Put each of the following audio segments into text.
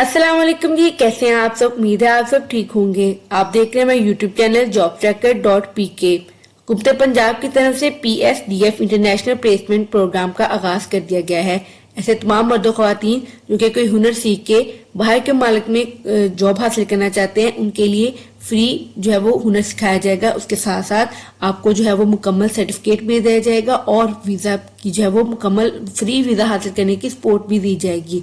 अस्सलाम वालेकुम जी, कैसे हैं आप सब। उम्मीद है आप सब ठीक होंगे। आप देख रहे हैं मेरा YouTube channel jobtracker.pk। Gupte Punjab की तरफ से PSDF इंटरनेशनल प्लेसमेंट प्रोग्राम का आगाज कर दिया गया है। ऐसे तमाम मर्द और ख्वातीन जो कि कोई हुनर सीख के बाहर के मुल्क में जॉब हासिल करना चाहते हैं, उनके लिए फ्री जो है वो हुनर सिखाया जाएगा। उसके साथ साथ आपको जो है वो मुकम्मल सर्टिफिकेट भी दिया जाएगा और वीजा की जो है वो मुकम्मल फ्री वीजा हासिल करने की सपोर्ट भी दी जाएगी।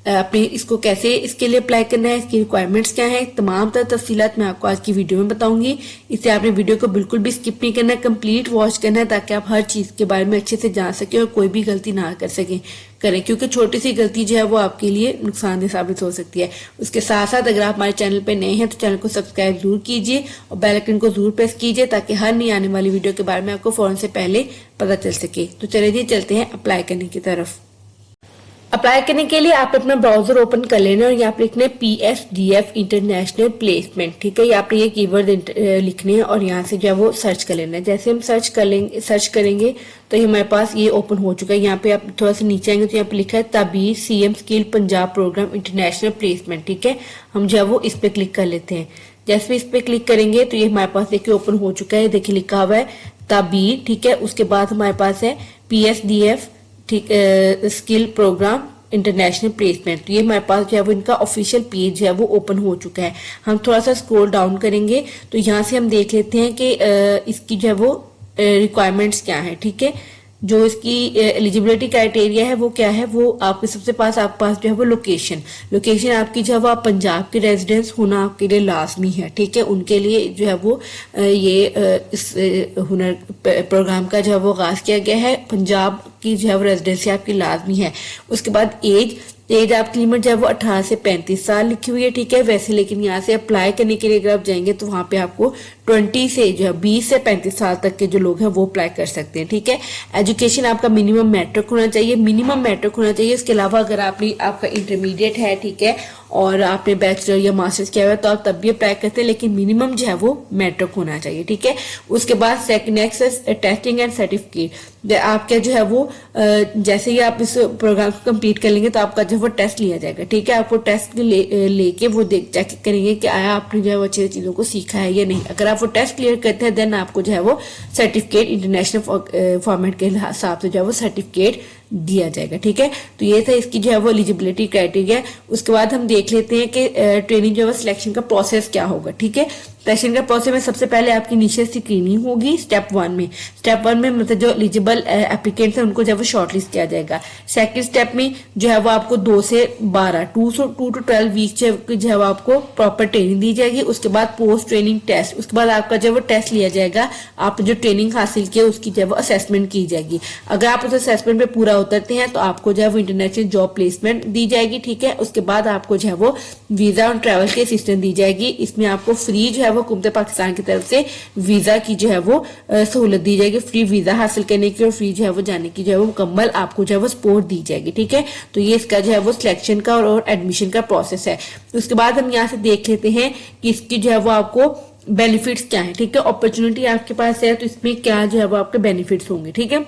आपने इसको कैसे इसके लिए अप्लाई करना है, इसकी रिक्वायरमेंट्स क्या है, तमाम तरह तफसीलात मैं आपको आज की वीडियो में बताऊंगी। इससे आपने वीडियो को बिल्कुल भी स्किप नहीं करना, कंप्लीट वॉच करना है ताकि आप हर चीज के बारे में अच्छे से जान सके और कोई भी गलती ना करें, क्योंकि छोटी सी गलती जो है वो आपके लिए नुकसानदेह साबित हो सकती है। उसके साथ साथ अगर आप हमारे चैनल पर नए हैं तो चैनल को सब्सक्राइब जरूर कीजिए और बेल आइकन को जरूर प्रेस कीजिए ताकि हर नई आने वाली वीडियो के बारे में आपको फौरन से पहले पता चल सके। तो चलिए चलते हैं अप्लाई करने की तरफ। अप्लाई करने के लिए आप अपना ब्राउजर ओपन कर लेना और यहाँ पे लिखना है PSDF इंटरनेशनल प्लेसमेंट। ठीक है, यहाँ पे ये कीवर्ड लिखने हैं और यहाँ से जो है वो सर्च कर लेना है। जैसे हम सर्च करेंगे तो हमारे पास ये ओपन हो चुका है। यहाँ पे आप थोड़ा सा नीचे आएंगे तो यहाँ पे लिखा है ताबीर CM skill Punjab program international placement. ठीक है, हम जो है वो इस पे क्लिक कर लेते हैं। जैसे इस पे क्लिक करेंगे तो ये हमारे पास देखिए ओपन हो चुका है। देखिए लिखा हुआ है ताबीर। ठीक है, उसके बाद हमारे पास है PSDF ठीक स्किल प्रोग्राम इंटरनेशनल प्लेसमेंट। तो ये हमारे पास जो है वो इनका ऑफिशियल पेज जो है वो ओपन हो चुका है। हम थोड़ा सा स्क्रॉल डाउन करेंगे तो यहाँ से हम देख लेते हैं कि इसकी जो है वो रिक्वायरमेंट्स क्या है। ठीक है, जो इसकी एलिजिबिलिटी क्राइटेरिया है वो क्या है, वो आपके सबसे आपके पास जो है वो लोकेशन आपकी जो है वो आप पंजाब के रेजिडेंस होना आपके लिए लाजमी है। ठीक है, उनके लिए जो है वो ये इस हुनर प्रोग्राम का जो है वो आगाज किया गया है। पंजाब की जो है वो रेजिडेंसी आपकी लाजमी है। उसके बाद एज आपकी लिमिट जो है वो 18 से 35 साल लिखी हुई है। ठीक है, वैसे लेकिन यहाँ से अप्लाई करने के लिए अगर आप जाएंगे तो वहां पे आपको 20 से जो है 20 से 35 साल तक के जो लोग हैं वो अप्लाई कर सकते हैं। ठीक है, एजुकेशन आपका मिनिमम मैट्रिक होना चाहिए। इसके अलावा अगर आपका इंटरमीडिएट है, ठीक है, और आपने बैचलर या मास्टर्स किया हुआ है तो आप तब भी अप्लाई करते हैं, लेकिन मिनिमम जो है वो मैट्रिक होना चाहिए। ठीक है, उसके बाद नेक्स्ट टेस्टिंग एंड सर्टिफिकेट। आपका जो है वो जैसे ही आप इस प्रोग्राम को कंप्लीट कर लेंगे तो आपका जो वो टेस्ट लिया जाएगा। ठीक है, आपको टेस्ट लेके वो चेक करेंगे कि आया आपने जो है वो अच्छी चीजों को सीखा है या नहीं। अगर आप वो टेस्ट क्लियर करते हैं देन आपको जो है वो सर्टिफिकेट इंटरनेशनल फॉर्मेट के हिसाब से जो है वो सर्टिफिकेट दिया जाएगा। ठीक है, तो ये था इसकी जो है वो एलिजिबिलिटी क्राइटेरिया। उसके बाद हम देख लेते हैं कि ट्रेनिंग जो है सिलेक्शन का प्रोसेस क्या होगा। ठीक है, सिलेक्शन का प्रोसेस में सबसे पहले आपकी नीचे से स्क्रीनिंग होगी स्टेप वन में मतलब जो एलिजिबल एप्लीकेंट्स हैं उनको जो है वो शॉर्टलिस्ट किया जाएगा। सेकंड स्टेप में जो है वो आपको 2 से 12 वीक जो है वो आपको प्रॉपर ट्रेनिंग दी जाएगी। उसके बाद पोस्ट ट्रेनिंग टेस्ट, उसके बाद आपका जो है वो टेस्ट लिया जाएगा। आप जो ट्रेनिंग हासिल की उसकी जो है वो असेसमेंट की जाएगी। अगर आप उस असेसमेंट पे पूरा उतरते हैं तो आपको जो है वो इंटरनेशनल जॉब प्लेसमेंट दी जाएगी। ठीक है, उसके बाद आपको जो है वो वीजा और ट्रैवल की असिस्टेंस दी जाएगी। इसमें आपको फ्री जो है वो हुकूमत पाकिस्तान की तरफ से वीजा की जो है वो सहूलत दी जाएगी, फ्री वीजा हासिल करने की और फ्री जो है वो जाने की जो है वो मुकम्मल आपको जो है वो सपोर्ट दी जाएगी। ठीक है, तो ये इसका जो है वो सिलेक्शन का और एडमिशन का प्रोसेस है। उसके बाद हम यहाँ से देख लेते हैं कि इसकी जो है वो आपको बेनिफिट्स क्या है। ठीक है, अपॉर्चुनिटी आपके पास है तो इसमें क्या जो है वो आपके बेनिफिट्स होंगे। ठीक है,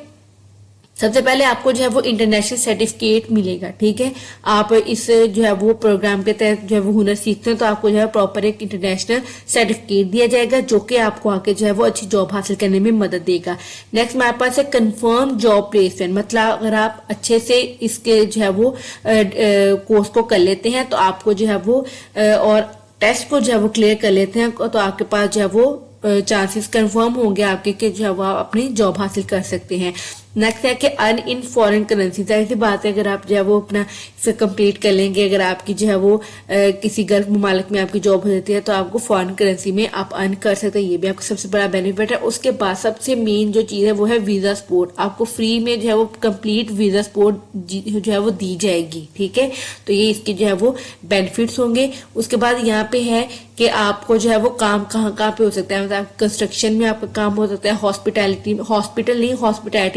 सबसे पहले आपको जो है वो इंटरनेशनल सर्टिफिकेट मिलेगा। ठीक है, आप इस जो है वो प्रोग्राम के तहत जो है वो हुनर सीखते हैं तो आपको जो है प्रॉपर एक इंटरनेशनल सर्टिफिकेट दिया जाएगा जो कि आपको आके जो है वो अच्छी जॉब हासिल करने में मदद देगा। नेक्स्ट हमारे पास है कंफर्म जॉब प्लेसमेंट, मतलब अगर आप अच्छे से इसके जो है वो कोर्स को कर लेते हैं तो आपको जो है वो और टेस्ट को जो है वो क्लियर कर लेते हैं तो आपके पास जो है वो चांसेस कंफर्म होंगे आपके कि जो है वो आप अपनी जॉब हासिल कर सकते हैं। नेक्स्ट है कि अर्न इन फॉरेन करेंसी। जाहिर सी बात है अगर आप जो है वो अपना इसे कंप्लीट कर लेंगे, अगर आपकी जो है वो किसी गल्फ ममालिक में आपकी जॉब हो जाती है तो आपको फॉरेन करेंसी में आप अर्न कर सकते हैं। ये भी आपको सबसे बड़ा बेनिफिट है। उसके बाद सबसे मेन जो चीज है वो है वीजा सपोर्ट। आपको फ्री में जो है वो कंप्लीट वीजा सपोर्ट जो है वो दी जाएगी। ठीक है, तो ये इसके जो है वो बेनिफिट्स होंगे। उसके बाद यहाँ पे है कि आपको जो है वो काम कहाँ पे हो सकता है, मतलब कंस्ट्रक्शन में आपका काम हो सकता है, हॉस्पिटैलिटी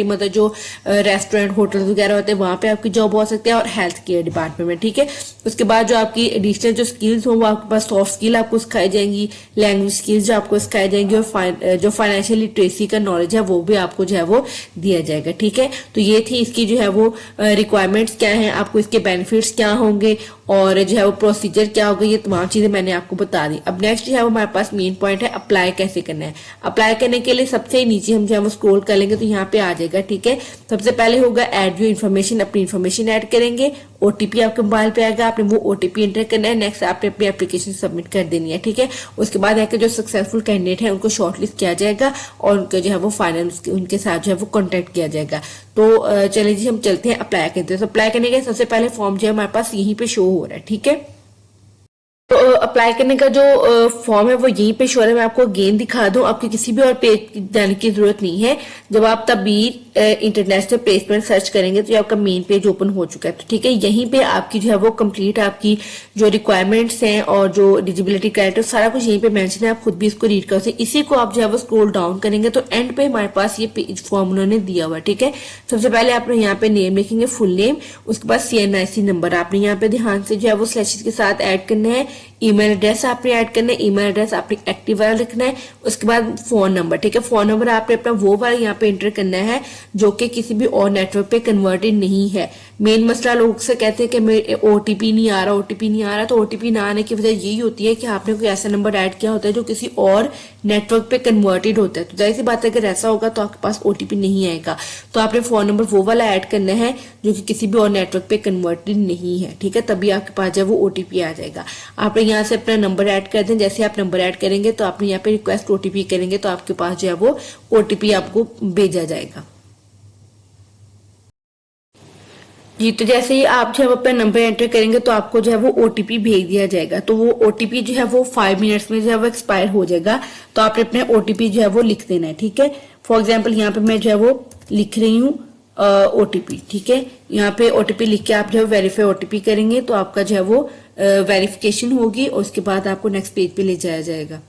मतलब जो रेस्टोरेंट होटल वगैरह होते हैं वहां पे आपकी जॉब हो सकती है, और हेल्थ केयर डिपार्टमेंट में, ठीक है। उसके बाद जो आपकी एडिशनल जो स्किल्स हो वो आपके पास सॉफ्ट स्किल आपको सिखाई जाएंगी, लैंग्वेज स्किल्स जो आपको सिखाई जाएंगी, और जो फाइनेंशियल लिटरेसी का नॉलेज है वो भी आपको जो है वो दिया जाएगा, ठीक है। तो ये थी इसकी जो है वो रिक्वायरमेंट्स क्या है, आपको इसके बेनिफिट्स क्या होंगे, और जो है वो प्रोसीजर क्या होगा, ये तमाम चीजें मैंने आपको बता दी। अब नेक्स्ट जो है वो हमारे पास मेन पॉइंट है अप्लाई कैसे करना है। अप्लाई करने के लिए सबसे नीचे हम जो है वो स्क्रॉल कर लेंगे तो यहाँ पे आ जाएगा, ठीक है। सबसे पहले होगा ऐड योर इन्फॉर्मेशन, अपनी इन्फॉर्मेशन ऐड करेंगे, ओटीपी आपके मोबाइल पे आएगा, आपने वो ओटीपी एंटर करना है, नेक्स्ट आपने अपनी एप्लीकेशन सबमिट कर देनी है, ठीक है। उसके बाद है कि जो सक्सेसफुल कैंडिडेट है उनको शॉर्टलिस्ट किया जाएगा और उनका जो है वो फाइनल उनके साथ जो है वो कॉन्टेक्ट किया जाएगा। तो चलिए जी हम चलते हैं अप्लाई करते हैं। तो अप्लाई करने के सबसे पहले फॉर्म जो है हमारे पास यहीं पे शो हो रहा है, ठीक है। तो अप्लाई करने का जो फॉर्म है वो यहीं पे शो है, मैं आपको अगेन दिखा दूं, आपको किसी भी और पेज जाने की जरूरत नहीं है। जब आप तबीर इंटरनेशनल प्लेसमेंट सर्च करेंगे तो ये आपका मेन पेज ओपन हो चुका है, तो ठीक है। यहीं पे आपकी जो है वो कंप्लीट आपकी जो रिक्वायरमेंट्स हैं और जो एलिजिबिलिटी क्राइटेरिया सारा कुछ यहीं पे मेंशन है, आप खुद भी इसको रीड कर सकते। इसी को आप जो है वो स्क्रॉल डाउन करेंगे तो एंड पे हमारे पास ये पेज फॉर्म उन्होंने दिया हुआ है, ठीक है। सबसे पहले आपने यहाँ पे नेम लिखेंगे, फुल नेम, उसके बाद CNIC नंबर आपने यहाँ पे ध्यान से जो है वो स्लैशेस के साथ ऐड करना है, ईमेल एड्रेस आपने ऐड करना है, ईमेल एड्रेस आपने एक्टिव वाला लिखना है, उसके बाद फोन नंबर, ठीक है। फोन नंबर आपने अपना वो वाला यहाँ पे एंटर करना है जो कि किसी भी और नेटवर्क पे कन्वर्टेड नहीं है। मेन मसला लोग से कहते हैं कि मेरे ओटीपी नहीं आ रहा, ओटीपी नहीं आ रहा, तो ओटीपी ना आने की वजह यही होती है कि आपने कोई ऐसा नंबर ऐड किया होता है जो किसी और नेटवर्क पे कन्वर्टेड होता है। तो जाहिर सी बात है अगर ऐसा होगा तो आपके पास ओटीपी नहीं आएगा, तो आपने फोन नंबर वो वाला ऐड करना है जो कि किसी भी और नेटवर्क पे कन्वर्टेड नहीं है, ठीक है, तभी आपके पास जो वो ओटीपी आ जाएगा। आपने यहाँ से अपना नंबर ऐड कर दें, जैसे आप नंबर ऐड करेंगे तो आपने यहाँ पे रिक्वेस्ट ओटीपी करेंगे तो आपके पास जो है वो ओटीपी आपको भेजा जाएगा जी। तो जैसे ही आप जो है अपना नंबर एंटर करेंगे तो आपको जो है वो ओटीपी भेज दिया जाएगा, तो वो ओटीपी जो है वो 5 मिनट्स में जो है वो एक्सपायर हो जाएगा, तो आपने अपने ओटीपी जो है वो लिख देना है, ठीक है। फॉर एग्जाम्पल यहाँ पे मैं जो है वो लिख रही हूँ ओटीपी, ठीक है। यहाँ पे ओटीपी लिख के आप जो है वेरीफाई ओटीपी करेंगे तो आपका जो है वो वेरिफिकेशन होगी और उसके बाद आपको नेक्स्ट पेज पे ले जाया जाएगा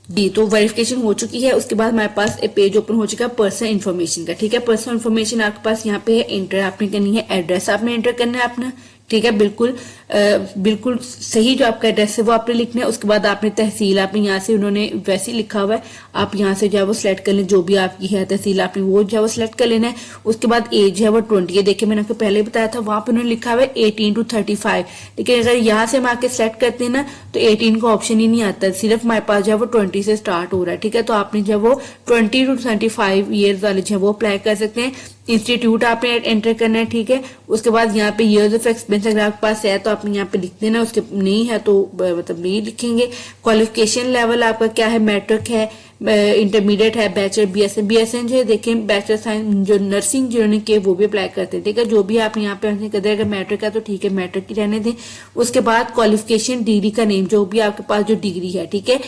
जी। तो वेरिफिकेशन हो चुकी है, उसके बाद हमारे पास एक पेज ओपन हो चुका है पर्सनल इन्फॉर्मेशन का, ठीक है। पर्सनल इन्फॉर्मेशन आपके पास यहाँ पे है, एंटर आपने करनी है, एड्रेस आपने एंटर करना है अपना, ठीक है। बिल्कुल सही जो आपका एड्रेस है वो आपने लिखना है। उसके बाद आपने तहसील आपने यहाँ से उन्होंने वैसे ही लिखा हुआ है, आप यहाँ से जो है वो सिलेक्ट कर लें, जो भी आपकी है तहसील आपने वो जो है वो सिलेक्ट कर लेना है। उसके बाद एज है वो 20 है, देखिए मैंने आपको पहले बताया था वहां पे उन्होंने लिखा हुआ है 18 to 35, लेकिन अगर यहाँ से हम आके सिलेक्ट करते हैं ना तो 18 का ऑप्शन ही नहीं आता, सिर्फ हमारे पास जो है वो 20 से स्टार्ट हो रहा है, ठीक है। तो आपने जो है वो 20 to 25 ईयर्स वाले जो है वो अप्लाई कर सकते हैं। इंस्टीट्यूट आपने एंटर करना है, ठीक है। उसके बाद यहाँ पे ईयर्स ऑफ एक्सपीरियंस अगर आपके पास है तो आपने यहाँ पे लिख देना, उसके नहीं है तो मतलब नहीं लिखेंगे। क्वालिफिकेशन लेवल आपका क्या है, मैट्रिक है, इंटरमीडिएट है, बैचलर बीएसएन जो है देखें, बैचलर साइंस जो नर्सिंग जिन्होंने किए वो भी अप्लाई करते हैं, ठीक है। जो भी आप यहाँ पे कर दे, अगर मैट्रिक है तो ठीक है मैट्रिक की रहने दें। उसके बाद क्वालिफिकेशन डिग्री का नेम, जो भी आपके पास जो डिग्री है, ठीक है,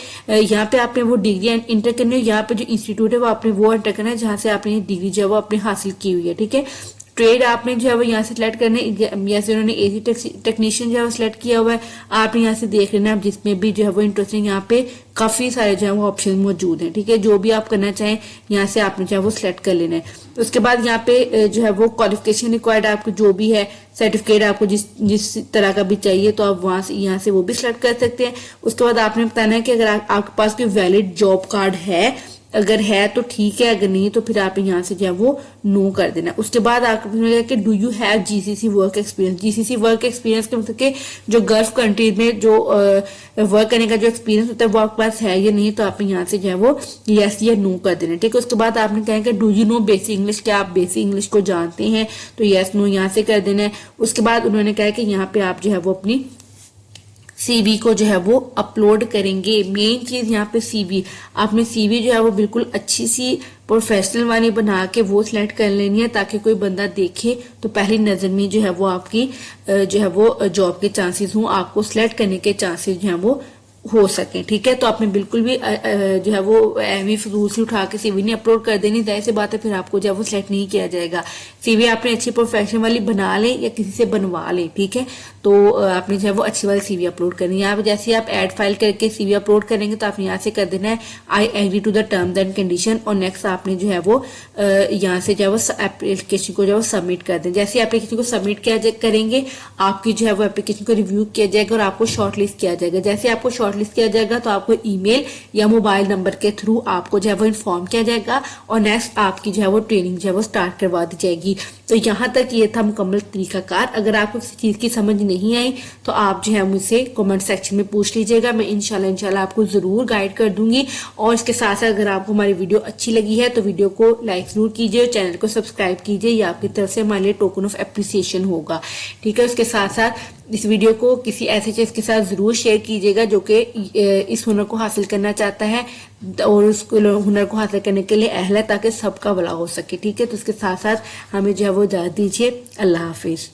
यहाँ पे आपने वो डिग्री एंटर करनी है। यहाँ पे जो इंस्टीट्यूट है वो आपने वो एंटर करना है जहां से आपने डिग्री जो है वो आपने हासिल की हुई है, ठीक है। ट्रेड आपने जो है वो यहाँ से सिलेक्ट करने, जैसे उन्होंने एसी टेक्नीशियन जो है वो सिलेक्ट किया हुआ है, आपने यहाँ से देख लेना, जिसमें भी जो है वो इंटरेस्टिंग यहाँ पे काफी सारे जो है वो ऑप्शन मौजूद हैं, ठीक है। जो भी आप करना चाहें यहाँ से आपने जो है वो सिलेक्ट कर लेना है। उसके बाद यहाँ पे जो है वो क्वालिफिकेशन रिक्वायर्ड आपको जो भी है सर्टिफिकेट आपको जिस तरह का भी चाहिए तो आप वहां से यहाँ से वो भी सिलेक्ट कर सकते हैं। उसके बाद आपने बताना है कि अगर आपके पास कोई वैलिड जॉब कार्ड है, अगर है तो ठीक है, अगर नहीं तो फिर आप यहाँ से जो है वो नो कर देना। उसके बाद आपको पूछेगा कि do you have GCC work experience. GCC work experience के मतलब कि जो गल्फ कंट्रीज में जो वर्क करने का जो एक्सपीरियंस होता है वो आपके पास है या नहीं, तो आप यहाँ से जो है वो यस या नो कर देना, ठीक है। उसके बाद आपने कहेंगे do you know basic English, क्या आप बेसिक इंग्लिश को जानते हैं, तो यस नो यहाँ से कर देना है। उसके बाद उन्होंने कहा कि यहाँ पे आप जो है वो अपनी सीवी को जो है वो अपलोड करेंगे। मेन चीज यहाँ पे सीवी, आपने सीवी जो है वो बिल्कुल अच्छी सी प्रोफेशनल वाली बना के वो सिलेक्ट कर लेनी है, ताकि कोई बंदा देखे तो पहली नजर में जो है वो आपकी जो है वो जॉब के चांसेस हों, आपको सिलेक्ट करने के चांसेस जो है वो हो सके, ठीक है। तो आपने बिल्कुल भी जो है वो एवी फजूल से उठा के सीवी नहीं अपलोड कर देनी, जाहिर सी बात है फिर आपको जो है वो सिलेक्ट नहीं किया जाएगा। सीवी आपने अच्छी प्रोफेशनल वाली बना ले या किसी से बनवा ले, ठीक है। तो आपने जो है वो अच्छी वाली सीवी अपलोड करनी है। यहाँ पे जैसे आप ऐड फाइल करके सीवी अपलोड करेंगे तो आपने यहाँ से कर देना है I agree to the terms and condition, और नेक्स्ट आपने जो है वो यहाँ से जो है वो एप्लीकेशन को जो है वो सबमिट कर दें। जैसे एप्लीकेशन को सबमिट किया करेंगे आपकी जो है वो एप्लीकेशन को रिव्यू किया जाएगा और आपको शॉर्टलिस्ट किया जाएगा। जैसे आपको शॉर्टलिस्ट किया जाएगा तो आपको ईमेल या मोबाइल नंबर के थ्रू आपको जो है वो इन्फॉर्म किया जाएगा और नेक्स्ट आपकी जो है वो ट्रेनिंग जो है वो स्टार्ट करवा दी जाएगी। तो यहाँ तक ये था मुकम्मल तरीकाकार। अगर आपको किसी चीज की समझ नहीं आई तो आप जो है मुझसे कमेंट सेक्शन में पूछ लीजिएगा, मैं इंशाल्लाह आपको जरूर गाइड कर दूंगी। और इसके साथ साथ अगर आपको हमारी वीडियो अच्छी लगी है तो वीडियो को लाइक जरूर कीजिए, चैनल को सब्सक्राइब कीजिए, ये आपकी तरफ से हमारे लिए टोकन ऑफ एप्रिसिएशन होगा। ठीक है, उसके साथ साथ इस वीडियो को किसी ऐसे चीज के साथ जरूर शेयर कीजिएगा जो कि इस हुनर को हासिल करना चाहता है और उस हुनर को हासिल करने के लिए अहल है, ताकि सबका भला हो सके। ठीक है, तो इसके साथ साथ हमें जो है वो इजाजत दीजिए। अल्लाह हाफिज।